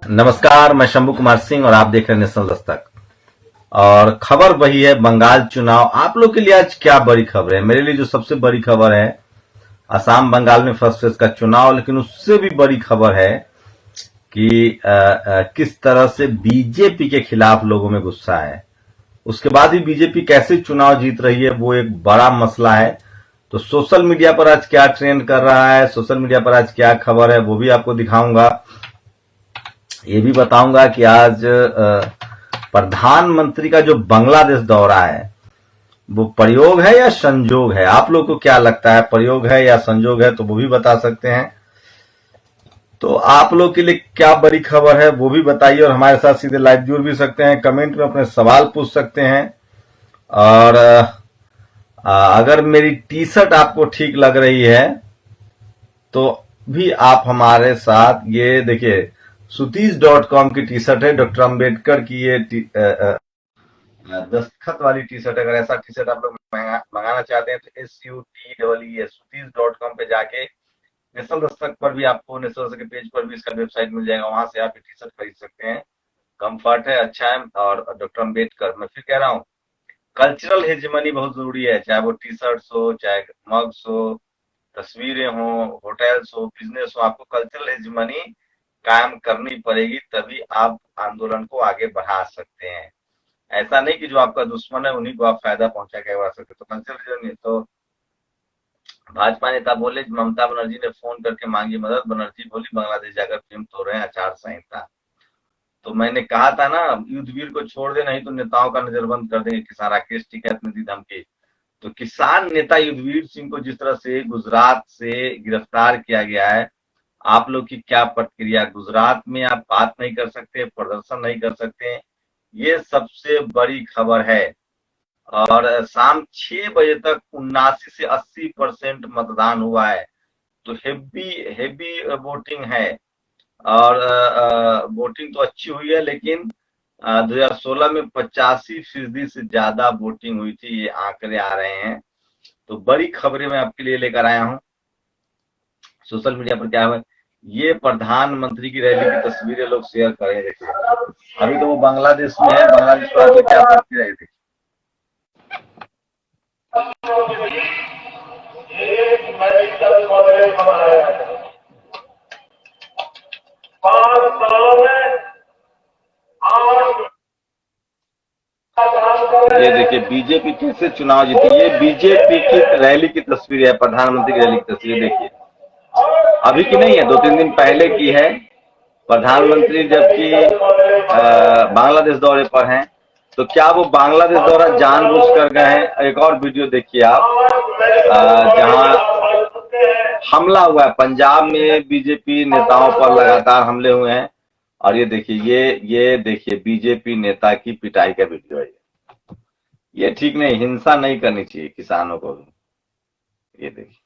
नमस्कार, मैं शंभू कुमार सिंह और आप देख रहे हैं नेशनल दस्तक। और खबर वही है, बंगाल चुनाव। आप लोग के लिए आज क्या बड़ी खबर है? मेरे लिए जो सबसे बड़ी खबर है, असम बंगाल में फर्स्ट फेज का चुनाव। लेकिन उससे भी बड़ी खबर है कि किस तरह से बीजेपी के खिलाफ लोगों में गुस्सा है। उसके बाद ही बीजेपी कैसे चुनाव जीत रही है, वो एक बड़ा मसला है। तो सोशल मीडिया पर आज क्या ट्रेंड कर रहा है, सोशल मीडिया पर आज क्या खबर है, वो भी आपको दिखाऊंगा। ये भी बताऊंगा कि आज प्रधानमंत्री का जो बांग्लादेश दौरा है, वो प्रयोग है या संजोग है? आप लोग को क्या लगता है, प्रयोग है या संजोग है? तो वो भी बता सकते हैं। तो आप लोग के लिए क्या बड़ी खबर है, वो भी बताइए। और हमारे साथ सीधे लाइव जुड़ भी सकते हैं, कमेंट में अपने सवाल पूछ सकते हैं। और अगर मेरी टी शर्ट आपको ठीक लग रही है तो भी आप हमारे साथ, ये देखिए sutis.com की टी शर्ट है, डॉक्टर अंबेडकर की ये दस्तखत वाली टी शर्ट। अगर ऐसा टी शर्ट आप लोग मंगाना चाहते हैं तो sutis.com पे जाके नेशनल दस्तक पर भी आपको, नेशनल दस्तक के पेज पर भी इसका वेबसाइट मिल जाएगा, वहां से आप ये टी शर्ट खरीद सकते हैं। कंफर्ट है, अच्छा है। और डॉक्टर अंबेडकर, मैं फिर कह रहा हूँ, कल्चरल हेजमनी बहुत जरूरी है, चाहे वो टी शर्ट्स हो, चाहे मग्स हो, तस्वीरें हो, होटल्स हो, बिजनेस हो। आपको कल्चरल हेजमनी कायम करनी पड़ेगी, तभी आप आंदोलन को आगे बढ़ा सकते हैं। ऐसा नहीं कि जो आपका दुश्मन है उन्हीं को आप फायदा पहुंचा के बढ़ा सकते। तो कल्चरल, तो भाजपा नेता बोले, ममता बनर्जी ने फोन करके मांगी मदद। बनर्जी बोली, बांग्लादेश जाकर फिल्म तोड़ रहे हैं आचार संहिता। तो मैंने कहा था ना, युद्धवीर को छोड़ दे, नहीं तो नेताओं का नजरबंद कर देंगे किसान। राकेश टिकैत ने दी धमकी। तो किसान नेता युद्धवीर सिंह को जिस तरह से गुजरात से गिरफ्तार किया गया है, आप लोग की क्या प्रतिक्रिया? गुजरात में आप बात नहीं कर सकते, प्रदर्शन नहीं कर सकते, ये सबसे बड़ी खबर है। और शाम 6 बजे तक 79 से 80% मतदान हुआ है। तो हेवी हेवी वोटिंग है। और वोटिंग तो अच्छी हुई है, लेकिन 2016 में 85% से ज्यादा वोटिंग हुई थी, ये आंकड़े आ रहे हैं। तो बड़ी खबरें मैं आपके लिए लेकर आया हूं। सोशल मीडिया पर क्या है, ये प्रधानमंत्री की रैली की तस्वीरें लोग शेयर करें। देखिए, अभी तो वो बांग्लादेश में है, बांग्लादेश पर आके क्या करती रही थी। ये देखिए बीजेपी कैसे चुनाव जीती। ये बीजेपी की रैली की तस्वीर है, प्रधानमंत्री की रैली की तस्वीर। देखिए, अभी की नहीं है, 2-3 दिन पहले की है। प्रधानमंत्री जबकि बांग्लादेश दौरे पर हैं, तो क्या वो बांग्लादेश दौरा जानबूझ कर गए हैं? एक और वीडियो देखिए आप, जहां हमला हुआ है। पंजाब में बीजेपी नेताओं पर लगातार हमले हुए हैं। और ये देखिए, ये देखिए बीजेपी नेता की पिटाई का वीडियो है। ये ठीक नहीं, हिंसा नहीं करनी चाहिए किसानों को। ये देखिए,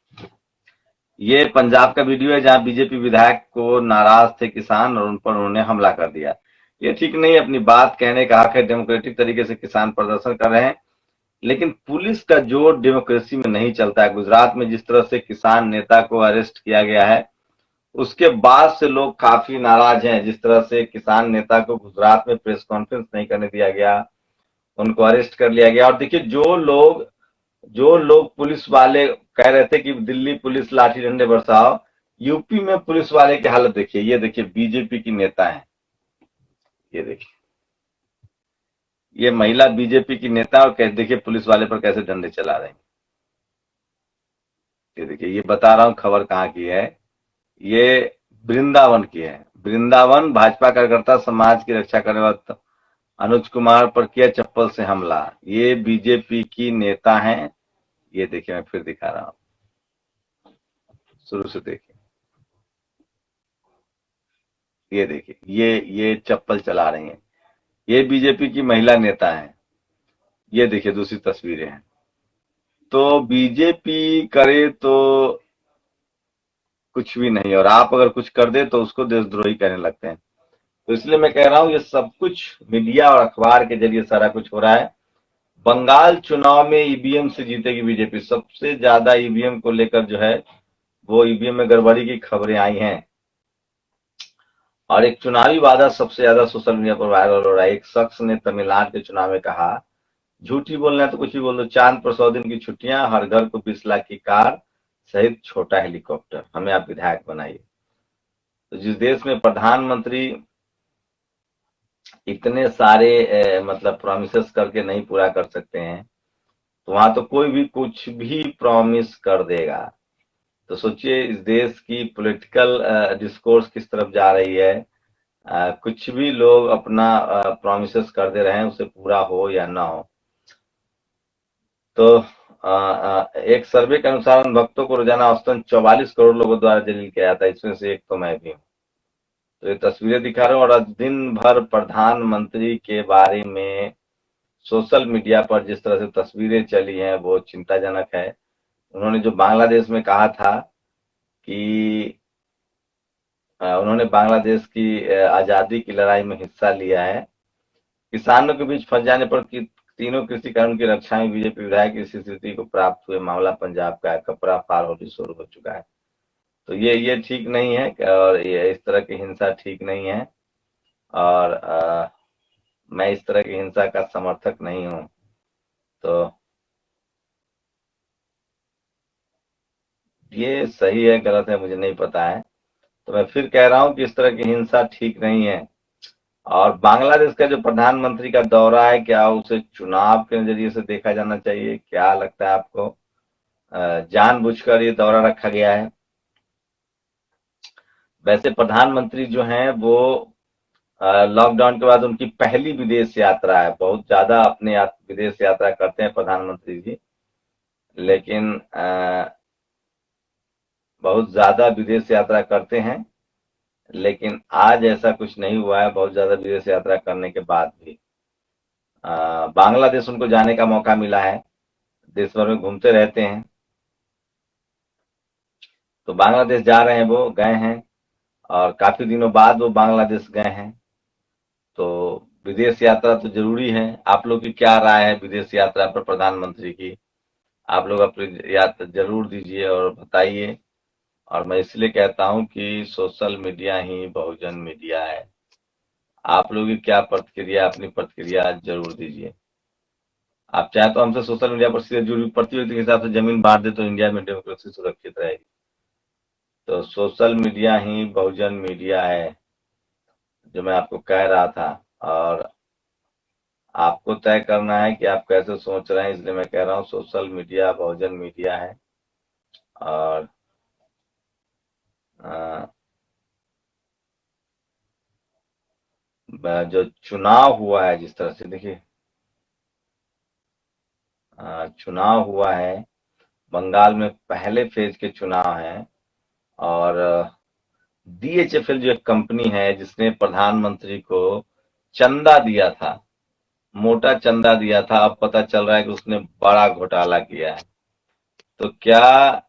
ये पंजाब का वीडियो है जहां बीजेपी विधायक को नाराज थे किसान और उन पर उन्होंने हमला कर दिया। ये ठीक नहीं, अपनी बात कहने का हक है, डेमोक्रेटिक तरीके से किसान प्रदर्शन कर रहे हैं। लेकिन पुलिस का जोर डेमोक्रेसी में नहीं चलता है। गुजरात में जिस तरह से किसान नेता को अरेस्ट किया गया है, उसके बाद से लोग काफी नाराज हैं। जिस तरह से किसान नेता को गुजरात में प्रेस कॉन्फ्रेंस नहीं करने दिया गया, उनको अरेस्ट कर लिया गया। और देखिए, जो लोग पुलिस वाले कह रहे थे कि दिल्ली पुलिस लाठी डंडे बरसाओ, यूपी में पुलिस वाले की हालत देखिए। ये देखिए बीजेपी की नेता है, ये देखिए, ये महिला बीजेपी की नेता, और कैसे देखिए पुलिस वाले पर कैसे डंडे चला रहे हैं। ये देखिए, ये बता रहा हूं खबर कहाँ की है, ये वृंदावन की है। वृंदावन भाजपा कार्यकर्ता समाज की रक्षा करने वाले अनुज कुमार पर किया चप्पल से हमला। ये बीजेपी की नेता हैं। ये देखिए, मैं फिर दिखा रहा हूं, शुरू से देखिए। ये देखिए, ये चप्पल चला रही हैं, ये बीजेपी की महिला नेता हैं। ये देखिए दूसरी तस्वीरें हैं। तो बीजेपी करे तो कुछ भी नहीं, और आप अगर कुछ कर दे तो उसको देशद्रोही कहने लगते हैं। तो इसलिए मैं कह रहा हूं, ये सब कुछ मीडिया और अखबार के जरिए सारा कुछ हो रहा है। बंगाल चुनाव में ईवीएम से जीतेगी बीजेपी। सबसे ज्यादा ईवीएम को लेकर जो है, वो ईवीएम में गड़बड़ी की खबरें आई हैं। और एक चुनावी वादा सबसे ज्यादा सोशल मीडिया पर वायरल हो रहा है। एक शख्स ने तमिलनाडु के चुनाव में कहा, झूठी बोलना है तो कुछ भी बोल दो, चांद पर 100 दिन की छुट्टियां, हर घर को 20 लाख की कार सहित छोटा हेलीकॉप्टर, हमें आप विधायक बनाइए। तो जिस देश में प्रधानमंत्री इतने सारे मतलब प्रॉमिसेस करके नहीं पूरा कर सकते हैं, तो वहां तो कोई भी कुछ भी प्रॉमिस कर देगा। तो सोचिए इस देश की पॉलिटिकल डिस्कोर्स किस तरफ जा रही है। कुछ भी लोग अपना प्रॉमिसेस कर दे रहे हैं, उसे पूरा हो या ना हो। तो एक सर्वे के अनुसार उन भक्तों को रोजाना औसतन 44 करोड़ लोगों द्वारा जलील किया जाता है, इसमें से एक तो मैं भी हूँ। तो ये तस्वीरें दिखा रहा हूँ, और आज दिन भर प्रधानमंत्री के बारे में सोशल मीडिया पर जिस तरह से तस्वीरें चली हैं वो चिंताजनक है। उन्होंने जो बांग्लादेश में कहा था कि उन्होंने बांग्लादेश की आजादी की लड़ाई में हिस्सा लिया है। किसानों के बीच फंस जाने पर तीनों कृषि कानून की रक्षा में बीजेपी विधायक इस स्थिति को प्राप्त हुए, मामला पंजाब का है, कपड़ा फार होली शुरू हो चुका है। तो ये ठीक नहीं है, और ये इस तरह की हिंसा ठीक नहीं है, और मैं इस तरह की हिंसा का समर्थक नहीं हूँ। तो ये सही है गलत है मुझे नहीं पता है। तो मैं फिर कह रहा हूँ कि इस तरह की हिंसा ठीक नहीं है। और बांग्लादेश का जो प्रधानमंत्री का दौरा है, क्या उसे चुनाव के नजरिए से देखा जाना चाहिए? क्या लगता है आपको? जानबूझकर ये दौरा रखा गया है? वैसे प्रधानमंत्री जो हैं वो लॉकडाउन के बाद उनकी पहली विदेश यात्रा है। बहुत ज्यादा अपने विदेश यात्रा करते हैं प्रधानमंत्री जी, लेकिन बहुत ज्यादा विदेश यात्रा करते हैं, लेकिन आज ऐसा कुछ नहीं हुआ है बहुत ज्यादा विदेश यात्रा करने के बाद भी। बांग्लादेश उनको जाने का मौका मिला है, देश भर में घूमते रहते हैं। तो बांग्लादेश जा रहे हैं, वो गए हैं, और काफी दिनों बाद वो बांग्लादेश गए हैं। तो विदेश यात्रा तो जरूरी है। आप लोग की क्या राय है विदेश यात्रा पर प्रधानमंत्री की? आप लोग अपनी यात्रा जरूर दीजिए और बताइए। और मैं इसलिए कहता हूं कि सोशल मीडिया ही बहुजन मीडिया है। आप लोग की क्या प्रतिक्रिया, अपनी प्रतिक्रिया जरूर दीजिए। आप चाहे तो हमसे सोशल मीडिया पर सीधे जुड़ी, प्रति व्यक्ति के हिसाब से जमीन बांट दे तो इंडिया में डेमोक्रेसी सुरक्षित रहेगी। तो सोशल मीडिया ही बहुजन मीडिया है, जो मैं आपको कह रहा था। और आपको तय करना है कि आप कैसे सोच रहे हैं, इसलिए मैं कह रहा हूँ सोशल मीडिया बहुजन मीडिया है। और जो चुनाव हुआ है, जिस तरह से देखिए चुनाव हुआ है, बंगाल में पहले फेज के चुनाव हैं। और DHFL जो एक कंपनी है जिसने प्रधानमंत्री को चंदा दिया था, मोटा चंदा दिया था, अब पता चल रहा है कि उसने बड़ा घोटाला किया है। तो क्या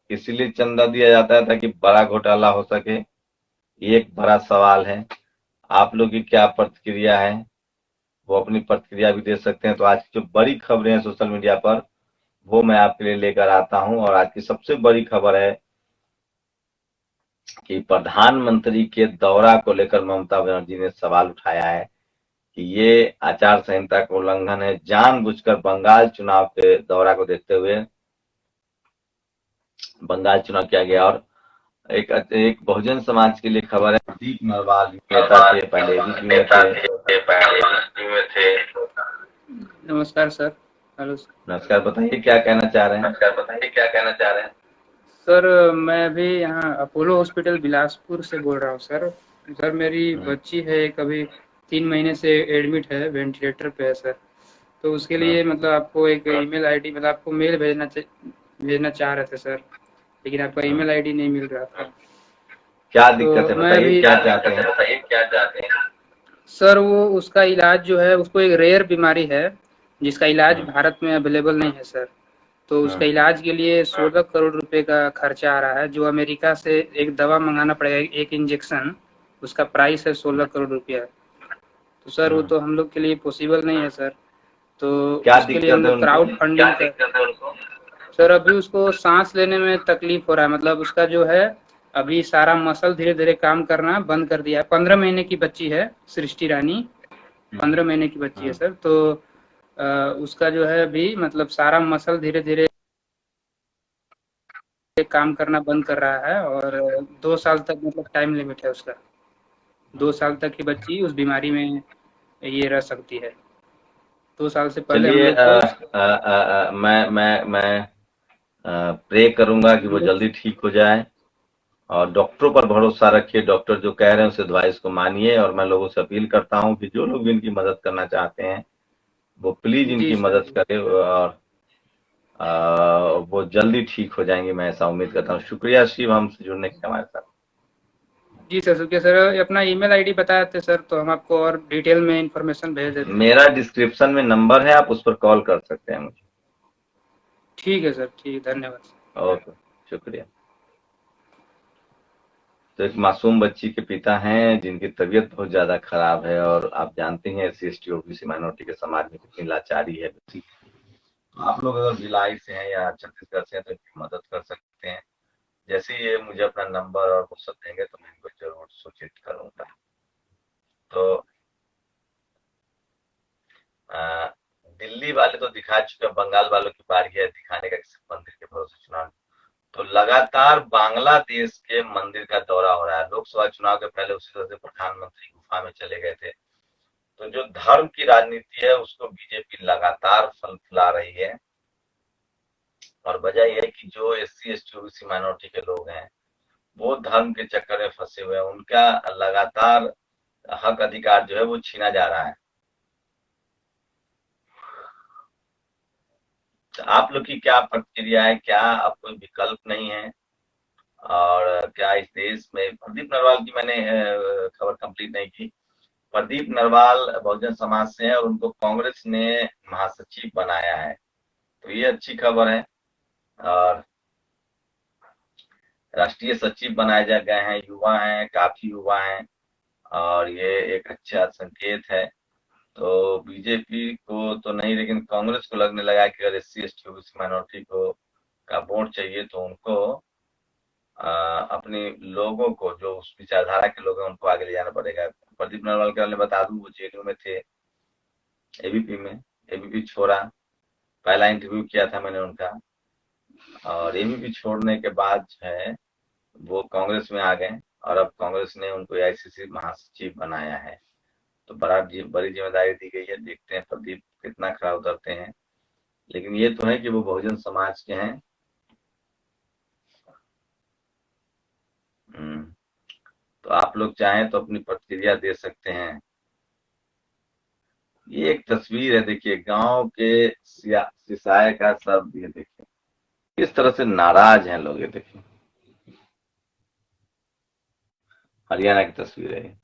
इसीलिए चंदा दिया जाता है ताकि बड़ा घोटाला हो सके? ये एक बड़ा सवाल है। आप लोग की क्या प्रतिक्रिया है? वो अपनी प्रतिक्रिया भी दे सकते हैं। तो आज की जो बड़ी खबरें हैं सोशल मीडिया पर, वो मैं आपके लिए लेकर आता हूं। और आज की सबसे बड़ी खबर है कि प्रधानमंत्री के दौरा को लेकर ममता बनर्जी ने सवाल उठाया है कि ये आचार संहिता का उल्लंघन है। जानबूझकर बंगाल चुनाव के दौरा को देखते हुए बंगाल चुनाव किया गया। और एक बहुजन समाज के लिए खबर है, प्रदीप नरवाल नेता थे, पहले में थे। नमस्कार सर। हेलो नमस्कार, बताइए क्या कहना चाह रहे हैं? सर, मैं अभी यहाँ अपोलो हॉस्पिटल बिलासपुर से बोल रहा हूँ सर। सर मेरी बच्ची है, एक अभी 3 महीने से एडमिट है, वेंटिलेटर पे है सर। तो उसके लिए मतलब आपको एक ईमेल आईडी, मतलब आपको मेल भेजना चाह रहे थे सर, लेकिन आपका ईमेल आईडी नहीं मिल रहा था। क्या दिक्कत है मैं बताइए, अभी क्या चाहते हैं? सर वो उसका इलाज जो है, उसको एक रेयर बीमारी है जिसका इलाज भारत में अवेलेबल नहीं है सर। तो उसका इलाज के लिए 16 करोड़ रुपए का खर्चा आ रहा है, जो अमेरिका से एक दवा मंगाना पड़ेगा, एक इंजेक्शन, उसका प्राइस है 16 करोड़ रुपया। तो सर वो तो हम लोग के लिए पॉसिबल नहीं है सर। तो उसके लिए हम लोग क्राउड फंडिंग कर। सर अभी उसको सांस लेने में तकलीफ हो रहा है, मतलब उसका जो है अभी सारा मसल धीरे धीरे काम करना बंद कर दिया है। 15 महीने की बच्ची है सृष्टि रानी, 15 महीने की बच्ची है सर। तो उसका जो है अभी मतलब सारा मसल धीरे धीरे काम करना बंद कर रहा है, और 2 साल तक मतलब टाइम लिमिट है उसका। 2 साल तक की बच्ची उस बीमारी में ये रह सकती है। 2 साल से पहले हम चलिए, लोग को मैं प्रे करूंगा कि हम वो लोग जल्दी ठीक हो जाए, और डॉक्टरों पर भरोसा रखिए। डॉक्टर जो कह रहे हैं उस एडवाइस को मानिए, और मैं लोगों से अपील करता हूं कि जो लोग भी इनकी मदद करना चाहते हैं वो प्लीज जी इनकी सर, मदद करें, और वो जल्दी ठीक हो जाएंगे, मैं ऐसा उम्मीद करता हूँ। शुक्रिया शिव, हमसे जुड़ने के लिए हमारे साथ। जी सर, शुक्रिया सर। अपना ईमेल आईडी बता देते सर, तो हम आपको और डिटेल में इंफॉर्मेशन भेज देते। मेरा डिस्क्रिप्शन में नंबर है, आप उस पर कॉल कर सकते हैं मुझे। ठीक है सर, ठीक, धन्यवाद। ओके, शुक्रिया। तो एक मासूम बच्ची के पिता हैं जिनकी तबीयत बहुत ज्यादा खराब है, और आप जानते हैं SC/ST OBC माइनॉरिटी के समाज में कितनी लाचारी है। तो आप लोग अगर भिलाई से हैं या छत्तीसगढ़ से हैं तो इनकी मदद कर सकते हैं। जैसे ही ये मुझे अपना नंबर और फुर्सत देंगे तो मैं इनको जरूर सूचित करूंगा। तो दिल्ली वाले तो दिखा चुके, बंगाल वालों की बारी है दिखाने का किसी मंदिर के भरोसे चुनाव। तो लगातार बांग्लादेश के मंदिर का दौरा हो रहा है। लोकसभा चुनाव के पहले उसी तरह से प्रधानमंत्री गुफा में चले गए थे। तो जो धर्म की राजनीति है उसको बीजेपी लगातार फल फुला रही है, और वजह यह है कि जो SC/ST OBC माइनॉरिटी के लोग हैं वो धर्म के चक्कर में फंसे हुए हैं। उनका लगातार हक अधिकार जो है वो छीना जा रहा है। तो आप लोग की क्या प्रतिक्रिया है? क्या अब कोई विकल्प नहीं है? और क्या इस देश में प्रदीप नरवाल की मैंने खबर कंप्लीट नहीं की। प्रदीप नरवाल बहुजन समाज से है और उनको कांग्रेस ने महासचिव बनाया है, तो ये अच्छी खबर है। और राष्ट्रीय सचिव बनाए जा गए हैं, युवा हैं, काफी युवा हैं, और ये एक अच्छा संकेत है। तो बीजेपी को तो नहीं, लेकिन कांग्रेस को लगने लगा कि अगर SC/ST OBC माइनॉरिटी को का वोट चाहिए तो उनको अपने लोगों को, जो उस विचारधारा के लोग हैं, उनको आगे ले जाना पड़ेगा। प्रदीप नरवाल के बारे में बता दूं, वो जेडीयू में थे, ABP में, ABP छोड़ा। पहला इंटरव्यू किया था मैंने उनका, और ABP छोड़ने के बाद जो है वो कांग्रेस में आ गए, और अब कांग्रेस ने उनको AICC महासचिव बनाया है। तो बड़ी जिम्मेदारी दी गई है। देखते हैं प्रदीप कितना खरा उतरते हैं, लेकिन ये तो है कि वो बहुजन समाज के हैं। तो आप लोग चाहें तो अपनी प्रतिक्रिया दे सकते हैं। ये एक तस्वीर है, देखिए, गांव के सिसाए का सब, ये देखिए किस तरह से नाराज हैं लोग। ये देखिए हरियाणा की तस्वीर है।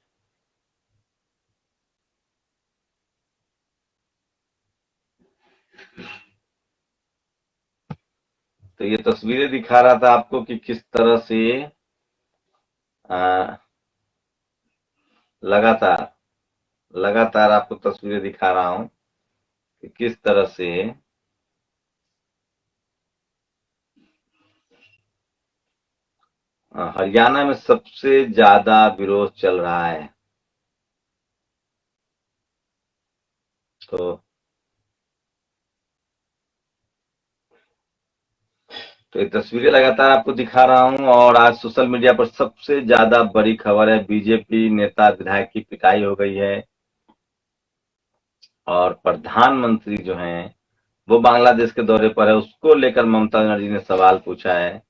तो ये तस्वीरें दिखा रहा था आपको कि किस तरह से आ, लगातार लगातार आपको तस्वीरें दिखा रहा हूं कि किस तरह से हरियाणा में सबसे ज्यादा विरोध चल रहा है। तो ये तस्वीरें लगातार आपको दिखा रहा हूं, और आज सोशल मीडिया पर सबसे ज्यादा बड़ी खबर है, बीजेपी नेता विधायक की पिटाई हो गई है, और प्रधानमंत्री जो हैं वो बांग्लादेश के दौरे पर है। उसको लेकर ममता बनर्जी ने सवाल पूछा है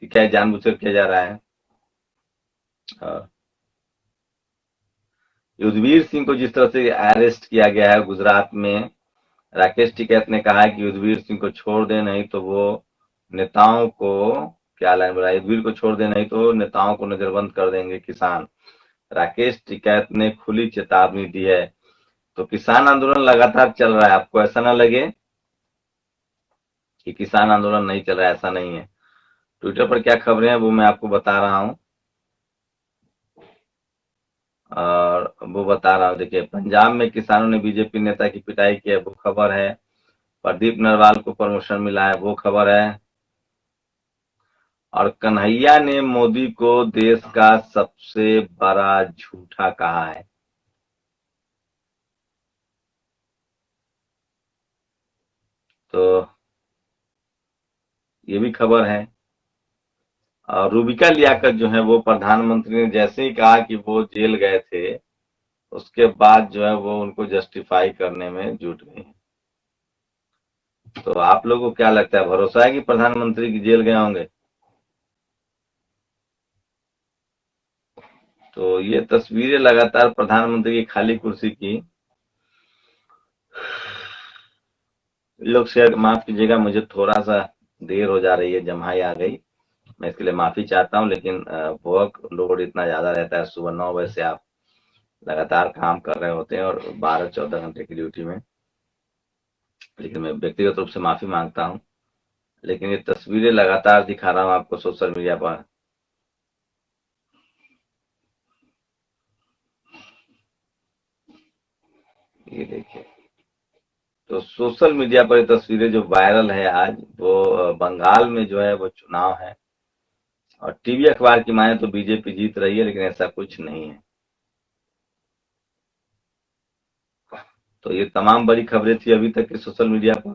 कि क्या जानबूझकर किया जा रहा है। और युद्धवीर सिंह को जिस तरह से अरेस्ट किया गया है गुजरात में, राकेश टिकैत ने कहा है कि युद्धवीर सिंह को छोड़ दे, नहीं तो वो नेताओं को, क्या लाइन बोला, युद्धवीर को छोड़ दे नहीं तो नेताओं को नजरबंद कर देंगे किसान। राकेश टिकैत ने खुली चेतावनी दी है। तो किसान आंदोलन लगातार चल रहा है। आपको ऐसा ना लगे कि किसान आंदोलन नहीं चल रहा है, ऐसा नहीं है। ट्विटर पर क्या खबरें हैं वो मैं आपको बता रहा हूं, और वो बता रहा हूं। देखिए, पंजाब में किसानों ने बीजेपी नेता की पिटाई की है, वो खबर है। प्रदीप नरवाल को प्रमोशन मिला है, वो खबर है। और कन्हैया ने मोदी को देश का सबसे बड़ा झूठा कहा है। तो ये भी खबर है। और रूबिका लियाकत जो है वो प्रधानमंत्री ने जैसे ही कहा कि वो जेल गए थे, उसके बाद जो है वो उनको जस्टिफाई करने में जुट गई। तो आप लोगों को क्या लगता है, भरोसा है कि प्रधानमंत्री की जेल गए होंगे? तो ये तस्वीरें लगातार प्रधानमंत्री की खाली कुर्सी की लोग शेयर, माफ कीजिएगा मुझे थोड़ा सा देर हो जा रही है, जम्हाई आ गई, मैं इसके लिए माफी चाहता हूँ। लेकिन वर्क लोड इतना ज्यादा रहता है, सुबह 9 बजे से आप लगातार काम कर रहे होते हैं और 12-14 घंटे की ड्यूटी में। लेकिन मैं व्यक्तिगत रूप से माफी मांगता हूँ। लेकिन ये तस्वीरें लगातार दिखा रहा हूँ आपको सोशल मीडिया पर। ये देखिए, तो सोशल मीडिया पर ये तस्वीरें जो वायरल है आज, वो बंगाल में जो है वो चुनाव है और टीवी अखबार की माने तो बीजेपी जीत रही है, लेकिन ऐसा कुछ नहीं है। तो ये तमाम बड़ी खबरें थी अभी तक के सोशल मीडिया पर,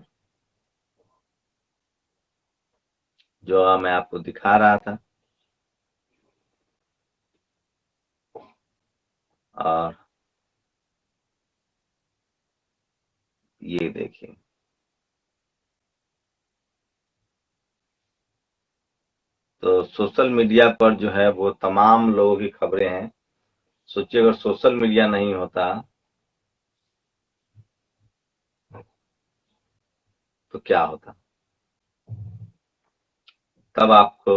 जो मैं आपको दिखा रहा था। और ये देखिए, तो सोशल मीडिया पर जो है वो तमाम लोगों की खबरें हैं। सोचिए अगर सोशल मीडिया नहीं होता तो क्या होता, तब आपको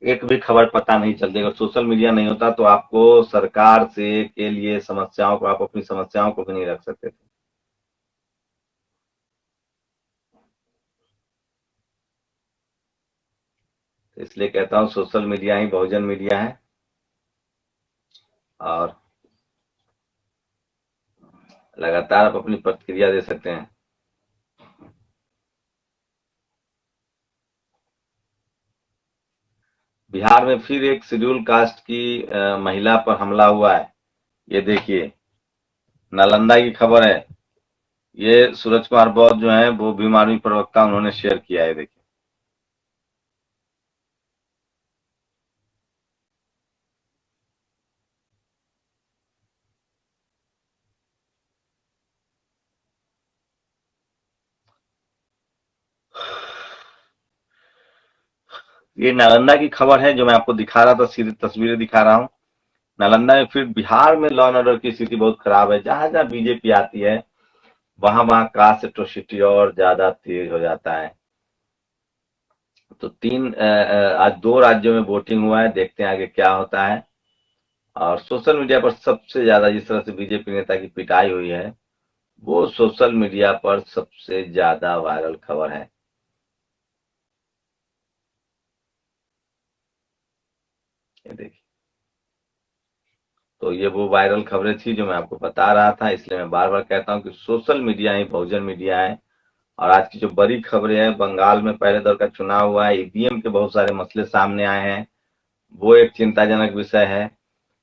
एक भी खबर पता नहीं चलती। अगर सोशल मीडिया नहीं होता तो आपको सरकार से के लिए समस्याओं को, आप अपनी समस्याओं को भी नहीं रख सकते थे। तो इसलिए कहता हूँ सोशल मीडिया ही बहुजन मीडिया है। और लगातार आप अपनी प्रतिक्रिया दे सकते हैं। बिहार में फिर एक शेड्यूल कास्ट की महिला पर हमला हुआ है। ये देखिए, नालंदा की खबर है। ये सूरज कुमार बौद्ध जो है वो भीम आर्मी प्रवक्ता, उन्होंने शेयर किया है। देखिए, ये नालंदा की खबर है जो मैं आपको दिखा रहा था, सीधी तस्वीरें दिखा रहा हूँ। नालंदा में फिर बिहार में लॉ एंड ऑर्डर की स्थिति बहुत खराब है। जहां जहां बीजेपी आती है वहां वहां कास्ट एट्रोसिटी और ज्यादा तेज हो जाता है। तो आज 2 राज्यों में वोटिंग हुआ है, देखते हैं आगे क्या होता है। और सोशल मीडिया पर सबसे ज्यादा जिस तरह से बीजेपी नेता की पिटाई हुई है, वो सोशल मीडिया पर सबसे ज्यादा वायरल खबर है। ये देखिए, तो ये वो वायरल खबरें थी जो मैं आपको बता रहा था। इसलिए मैं बार बार कहता हूँ कि सोशल मीडिया ही बहुजन मीडिया है। और आज की जो बड़ी खबरें हैं, बंगाल में पहले दौर का चुनाव हुआ है, ईवीएम के बहुत सारे मसले सामने आए हैं, वो एक चिंताजनक विषय है।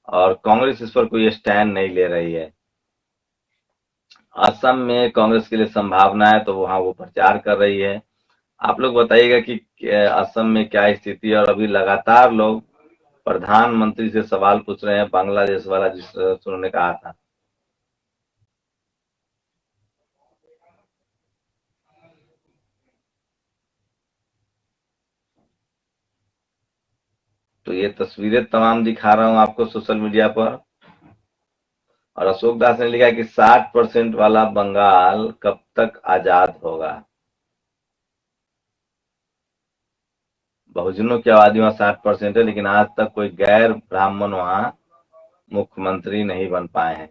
और कांग्रेस इस पर कोई स्टैंड नहीं ले रही है। असम में कांग्रेस के लिए संभावना है, तो वहां वो प्रचार कर रही है। आप लोग बताइएगा कि असम में क्या स्थिति है। और अभी लगातार लोग प्रधानमंत्री से सवाल पूछ रहे हैं, बांग्लादेश वाला जिस तरह से उन्होंने कहा था। तो ये तस्वीरें तमाम दिखा रहा हूं आपको सोशल मीडिया पर। और अशोक दास ने लिखा कि 60% वाला बंगाल कब तक आजाद होगा। बहुजनों की आबादी वहां 60% है, लेकिन आज तक कोई गैर ब्राह्मण वहां मुख्यमंत्री नहीं बन पाए हैं।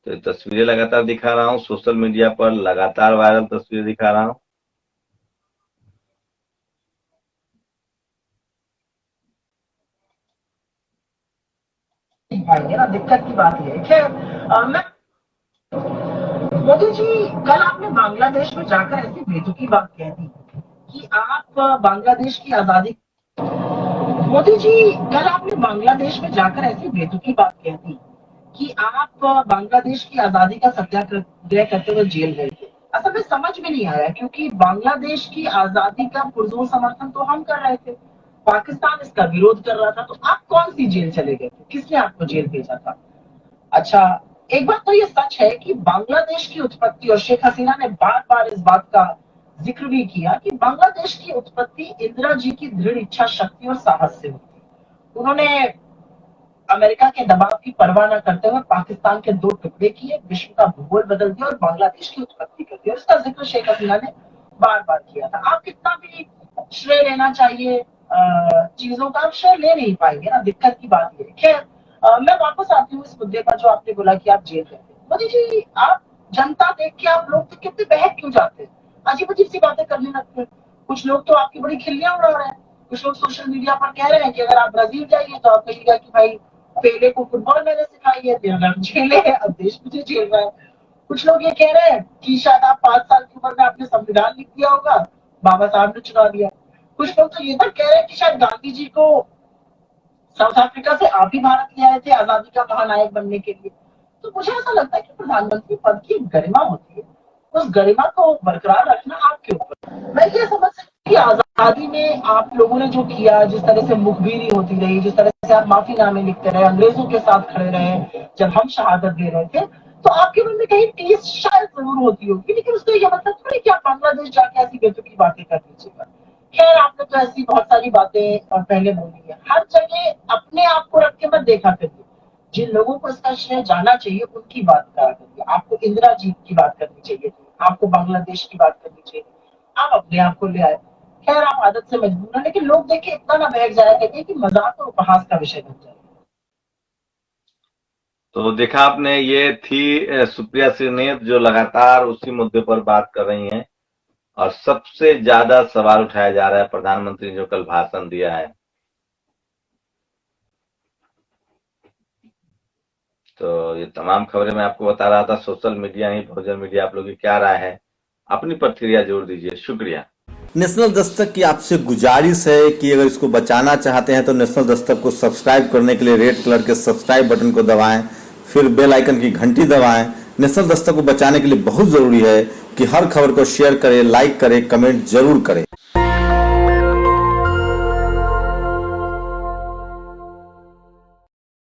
तो ये तस्वीरें लगातार दिखा रहा हूँ, सोशल मीडिया पर लगातार वायरल तस्वीरें दिखा रहा हूँ। ना दिक्कत की बात ये है। खैर मैं मोदी जी, कल आपने बांग्लादेश में जाकर ऐसी बेतुकी बात कह दी कि आप बांग्लादेश की आजादी मोदी जी, कल आपने बांग्लादेश में जाकर ऐसी बेतुकी बात कह दी कि आप बांग्लादेश की आजादी का सत्याग्रह करते हुए जेल गए थे। असल में समझ में नहीं आया, क्योंकि बांग्लादेश की आजादी का पुरजोर समर्थन तो हम कर रहे थे, पाकिस्तान इसका विरोध कर रहा था, तो आप कौन सी जेल चले गए थे? किसने आपको जेल भेजा था? अच्छा, एक बात तो ये सच है कि बांग्लादेश की उत्पत्ति, और शेख हसीना ने बार बार इस बात का जिक्र भी किया कि बांग्लादेश की उत्पत्ति इंदिरा जी की दृढ़ इच्छा शक्ति और साहस से हुई। उन्होंने अमेरिका के दबाव की परवाह न करते हुए पाकिस्तान के 2 टुकड़े किए, विश्व का भूगोल बदल दिया और बांग्लादेश की उत्पत्ति कर दी। और इसका जिक्र शेख हसीना ने बार बार किया था। आप कितना भी श्रेय लेना चाहिए चीजों का, आप श्रेय ले नहीं पाएंगे ना, दिक्कत की बात ये। खैर मैं वापस आती हूँ इस मुद्दे पर जो आपने बोला कि आप जेल गए थे। मोदी जी, आप जनता देख के आप लोग तो कितने बहक क्यों जाते हैं? अजीब अजीब सी बातें करने लगते हैं। कुछ लोग तो आपकी बड़ी खिल्लियां उड़ा रहे हैं। कुछ लोग सोशल मीडिया पर कह रहे हैं कि अगर आप ब्राजील जाइए तो आप कहिएगा कि भाई पेले को फुटबॉल मैंने सिखाई है, तेरा जेल है, अब देश मुझे झेल रहा है। कुछ लोग ये कह रहे हैं कि शायद आप 5 साल की उम्र में आपने संविधान लिख दिया होगा, बाबा साहब ने चुरा दिया। कुछ लोग तो ये तक कह रहे हैं कि शायद गांधी जी को साउथ अफ्रीका से आप ही भारत ले आए थे आजादी का महानायक बनने के लिए। तो मुझे ऐसा लगता है कि प्रधानमंत्री पद की गरिमा होती है, उस गरिमा को बरकरार रखना आपके ऊपर। मैं ये समझ सकती कि आजादी में आप लोगों ने जो किया, जिस तरह से मुखबिरी होती रही, जिस तरह से आप माफीनामे लिखते रहे, अंग्रेजों के साथ खड़े रहे जब हम शहादत दे रहे थे, तो आपके मन में कहीं टीस शायद जरूर होती होगी, लेकिन उसका यह मतलब थोड़ी कि आप बांग्लादेश जाके ऐसी बेतुकी बातें कर दीजिएगा। खैर, आपने तो ऐसी बहुत सारी बातें पहले बोली है। हर जगह अपने आप को रख के मत देखा करिए। जिन लोगों को इसका श्रेय जाना चाहिए उनकी बात करा करिए। आपको इंदिरा जी की बात करनी चाहिए, आपको बांग्लादेश की बात करनी चाहिए, आप अपने आप को ले आए। खैर, आप आदत से मजबूर हैं, लेकिन लोग देख के इतना ना बहक जाया करिए कि मजाक और उपहास का विषय बन जाए। तो देखा आपने, ये थी सुप्रिया श्रीनेत जो लगातार उसी मुद्दे पर बात कर रही हैं, और सबसे ज्यादा सवाल उठाया जा रहा है प्रधानमंत्री ने जो कल भाषण दिया है। तो ये तमाम खबरें मैं आपको बता रहा था। सोशल मीडिया ही बहुजन मीडिया, आप लोगों की क्या राय है, अपनी प्रतिक्रिया जरूर दीजिए। शुक्रिया। नेशनल दस्तक की आपसे गुजारिश है कि अगर इसको बचाना चाहते हैं तो नेशनल दस्तक को सब्सक्राइब करने के लिए रेड कलर के सब्सक्राइब बटन को दबाएं, फिर बेल आइकन की घंटी दबाएं। नेशनल दस्तक को बचाने के लिए बहुत जरूरी है कि हर खबर को शेयर करें, लाइक करें, कमेंट जरूर करें।